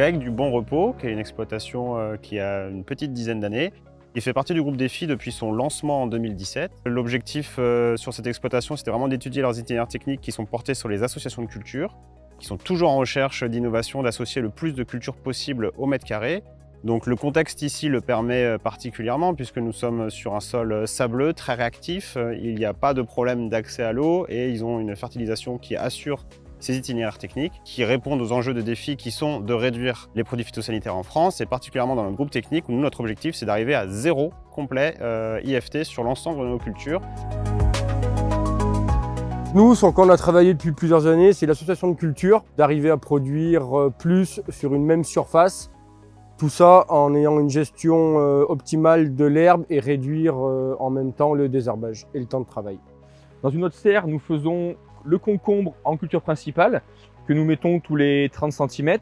collègue du Bon Repos, qui est une exploitation qui a une petite dizaine d'années. Il fait partie du groupe Défi depuis son lancement en 2017. L'objectif sur cette exploitation, c'était vraiment d'étudier leurs itinéraires techniques qui sont portés sur les associations de culture, qui sont toujours en recherche d'innovation, d'associer le plus de cultures possible au mètre carré. Donc le contexte ici le permet particulièrement puisque nous sommes sur un sol sableux, très réactif. Il n'y a pas de problème d'accès à l'eau et ils ont une fertilisation qui assure ces itinéraires techniques qui répondent aux enjeux de défi qui sont de réduire les produits phytosanitaires en France et particulièrement dans le groupe technique où nous, notre objectif, c'est d'arriver à zéro complet IFT sur l'ensemble de nos cultures. Nous, sur quoi on a travaillé depuis plusieurs années, c'est l'association de culture, d'arriver à produire plus sur une même surface. Tout ça en ayant une gestion optimale de l'herbe et réduire en même temps le désherbage et le temps de travail. Dans une autre serre, nous faisons le concombre en culture principale que nous mettons tous les 30 cm.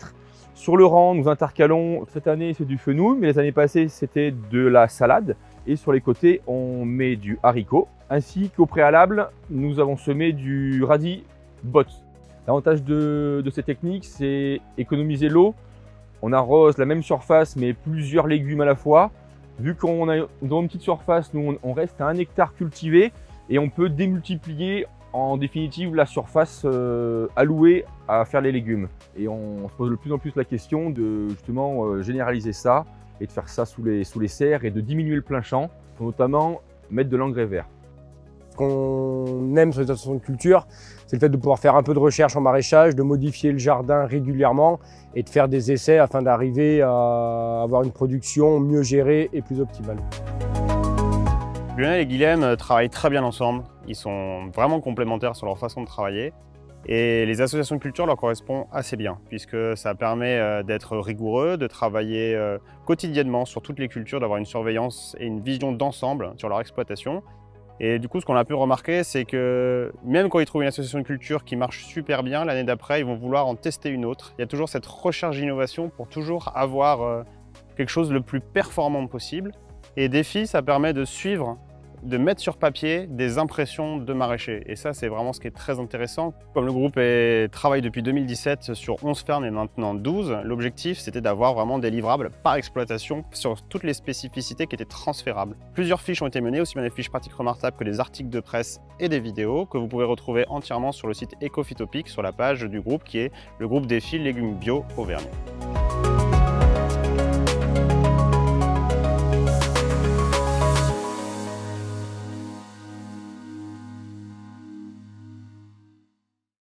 Sur le rang, nous intercalons, cette année c'est du fenouil, mais les années passées c'était de la salade. Et sur les côtés, on met du haricot. Ainsi qu'au préalable, nous avons semé du radis bot. L'avantage de ces techniques, c'est économiser l'eau. On arrose la même surface mais plusieurs légumes à la fois. Vu qu'on a dans une petite surface, nous on reste à 1 hectare cultivé et on peut démultiplier en définitive la surface allouée à faire les légumes. Et on se pose de plus en plus la question de justement généraliser ça et de faire ça sous les serres et de diminuer le plein champ, notamment mettre de l'engrais vert. Ce qu'on aime sur les associations de culture, c'est le fait de pouvoir faire un peu de recherche en maraîchage, de modifier le jardin régulièrement et de faire des essais afin d'arriver à avoir une production mieux gérée et plus optimale. Lionel et Guilhem travaillent très bien ensemble. Ils sont vraiment complémentaires sur leur façon de travailler. Et les associations de culture leur correspondent assez bien, puisque ça permet d'être rigoureux, de travailler quotidiennement sur toutes les cultures, d'avoir une surveillance et une vision d'ensemble sur leur exploitation. Et du coup, ce qu'on a pu remarquer, c'est que même quand ils trouvent une association de culture qui marche super bien, l'année d'après, ils vont vouloir en tester une autre. Il y a toujours cette recherche d'innovation pour toujours avoir quelque chose le plus performant possible. Et Défi, ça permet de suivre, de mettre sur papier des impressions de maraîchers. Et ça, c'est vraiment ce qui est très intéressant. Comme le groupe travaille depuis 2017 sur 11 fermes et maintenant 12, l'objectif, c'était d'avoir vraiment des livrables par exploitation sur toutes les spécificités qui étaient transférables. Plusieurs fiches ont été menées, aussi bien des fiches pratiques remarquables que des articles de presse et des vidéos que vous pouvez retrouver entièrement sur le site Ecophytopic, sur la page du groupe qui est le groupe Défi Légumes Bio Auvergne.